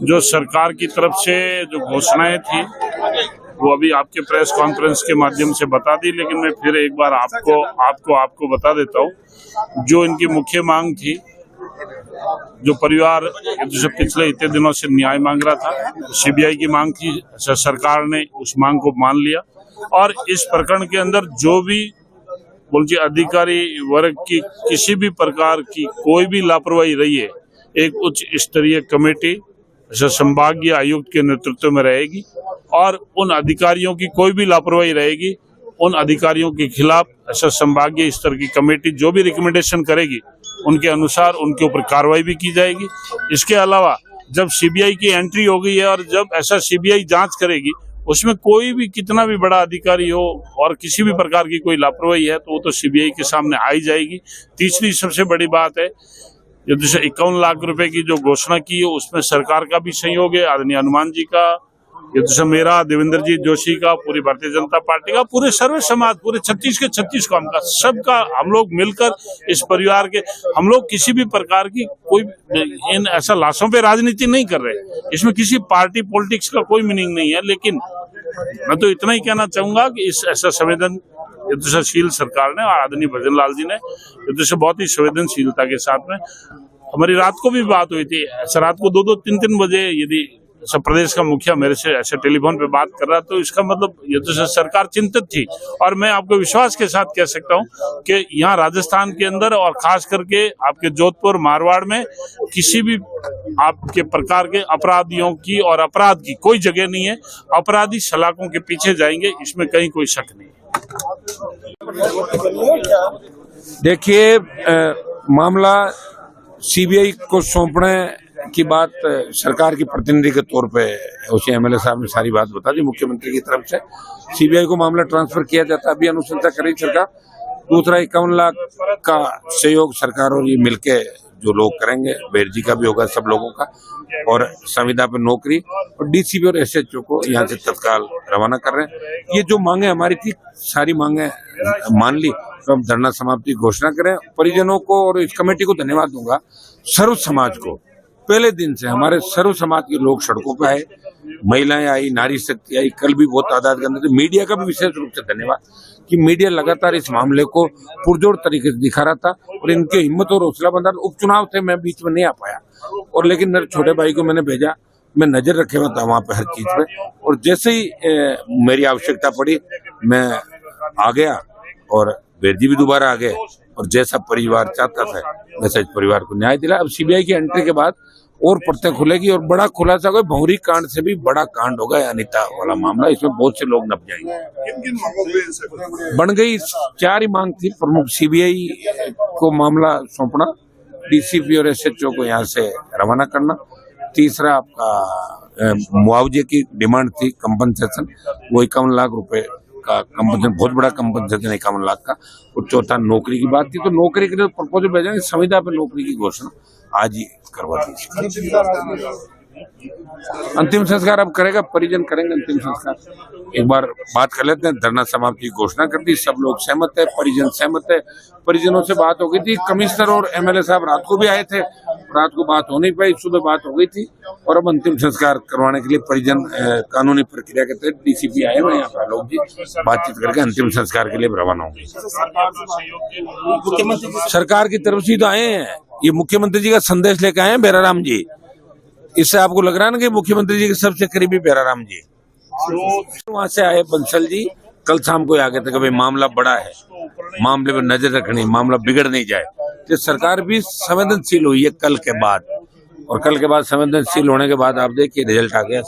जो सरकार की तरफ से जो घोषणाएं थी वो अभी आपके प्रेस कॉन्फ्रेंस के माध्यम से बता दी, लेकिन मैं फिर एक बार आपको बता देता हूँ। जो इनकी मुख्य मांग थी, जो परिवार जो पिछले इतने दिनों से न्याय मांग रहा था, सीबीआई की मांग थी, सरकार ने उस मांग को मान लिया और इस प्रकरण के अंदर जो भी बोलिए अधिकारी वर्ग की किसी भी प्रकार की कोई भी लापरवाही रही है, एक उच्च स्तरीय कमेटी संभागीय आयुक्त के नेतृत्व में रहेगी और उन अधिकारियों की कोई भी लापरवाही रहेगी, उन अधिकारियों के खिलाफ संभागीय स्तर की कमेटी जो भी रिकमेंडेशन करेगी उनके अनुसार उनके ऊपर कार्रवाई भी की जाएगी। इसके अलावा जब सीबीआई की एंट्री हो गई है और जब ऐसा सीबीआई जांच करेगी, उसमें कोई भी कितना भी बड़ा अधिकारी हो और किसी भी प्रकार की कोई लापरवाही है तो वो तो सीबीआई के सामने आई जाएगी। तीसरी सबसे बड़ी बात है, जैसे 51 लाख रुपए की जो घोषणा की है उसमें सरकार का भी सहयोग है, आदरणीय हनुमान जी का, जैसे मेरा, देवेंद्र जी जोशी का, पूरी भारतीय जनता पार्टी का, पूरे सर्व समाज, पूरे 36 के 36 कौम का, सबका हम लोग मिलकर इस परिवार के, हम लोग किसी भी प्रकार की कोई इन ऐसा लाशों पे राजनीति नहीं कर रहे। इसमें किसी पार्टी पॉलिटिक्स का कोई मीनिंग नहीं है। लेकिन मैं तो इतना ही कहना चाहूंगा कि इस ऐसा संवेदनशील सरकार ने और आदरणीय भजन लाल जी ने बहुत ही संवेदनशीलता के साथ में, हमारी रात को भी बात हुई थी, रात को 2-2, 3-3 बजे यदि सब प्रदेश का मुखिया मेरे से ऐसे टेलीफोन पे बात कर रहा, तो इसका मतलब ये तो सरकार चिंतित थी। और मैं आपको विश्वास के साथ कह सकता हूँ कि यहाँ राजस्थान के अंदर और खास करके आपके जोधपुर, मारवाड़ में किसी भी आपके प्रकार के अपराधियों की और अपराध की कोई जगह नहीं है। अपराधी सलाखों के पीछे जाएंगे, इसमें कहीं कोई शक नहीं है। देखिए, मामला सीबीआई को सौंपने की बात सरकार की प्रतिनिधि के तौर पे उसे एमएलए साहब ने सारी बात बता दी। मुख्यमंत्री की तरफ से सीबीआई को मामला ट्रांसफर किया जाता, अभी अनुशंसा कर रही सरकार। दूसरा 51 लाख का सहयोग सरकार और ये मिलके जो लोग करेंगे, बेरजी का भी होगा, सब लोगों का, और संविदा पे नौकरी, और डीसीपी और एसएचओ को यहाँ से तत्काल रवाना कर रहे हैं। ये जो मांगे हमारी थी, सारी मांगे मान ली, तो हम धरना समाप्ति घोषणा करें। परिजनों को और इस कमेटी को धन्यवाद दूंगा। सर्व समाज को पहले दिन से हमारे सर्व समाज के लोग सड़कों पर आए, महिलाएं आई, नारी शक्ति आई, कल भी बहुत तादाद के अंदर। मीडिया का भी विशेष रूप से धन्यवाद कि मीडिया लगातार इस मामले को पुरजोर तरीके से दिखा रहा था और इनके हिम्मत और हौसला बंदा। उपचुनाव थे, मैं बीच में नहीं आ पाया, और लेकिन मेरे छोटे भाई को मैंने भेजा, मैं नजर रखे हुआ था वहाँ पे हर चीज पे, और जैसे ही मेरी आवश्यकता पड़ी मैं आ गया और बेरजी भी दोबारा आ गए, और जैसा परिवार चाहता था वैसा इस परिवार को न्याय दिला। अब सीबीआई की एंट्री के बाद और परतें खुलेगी और बड़ा खुलासा होगा। भौरी कांड से भी बड़ा कांड होगा, अनिता वाला मामला, इसमें बहुत से लोग नप जाएंगे। बन गई 4 ही मांग थी प्रमुख। सीबीआई को मामला सौंपना, डीसीपी और एसएचओ को यहाँ से रवाना करना, तीसरा आपका मुआवजे की डिमांड थी, कंपनसेशन, वो 51 लाख रुपए का कंपनसेशन, बहुत बड़ा कंपनसेशन 51 लाख का, और चौथा नौकरी की बात थी। तो नौकरी के लिए प्रपोजल भेजेंगे, संविदा पे नौकरी की घोषणा आज ही करवा दीजिए। अंतिम संस्कार अब करेगा, परिजन करेंगे अंतिम संस्कार। एक बार बात कर लेते हैं, धरना समाप्ति घोषणा कर दी, सब लोग सहमत है, परिजन सहमत है। परिजनों से बात हो गई थी, कमिश्नर और एमएलए साहब रात को भी आए थे, रात को बात हो नहीं पाई, सुबह बात हो गई थी, और अब अंतिम संस्कार करवाने के लिए परिजन कानूनी प्रक्रिया के तहत डीसीपी आए हुए यहाँ पर, लोग जी बातचीत करके अंतिम संस्कार के लिए रवाना होंगे। सरकार की तरफ से तो आए हैं, ये मुख्यमंत्री जी का संदेश लेकर आए हैं बेराराम जी। इससे आपको लग रहा है ना कि मुख्यमंत्री जी के सबसे करीबी बेराराम जी। वहां से आए बंसल जी, कल शाम को आ गए थे कि भाई मामला बड़ा है, मामले पर नजर रखनी, मामला बिगड़ नहीं जाए। तो सरकार भी संवेदनशील हुई है कल के बाद, और कल के बाद संवेदनशील होने के बाद आप देखिए रिजल्ट आ गया।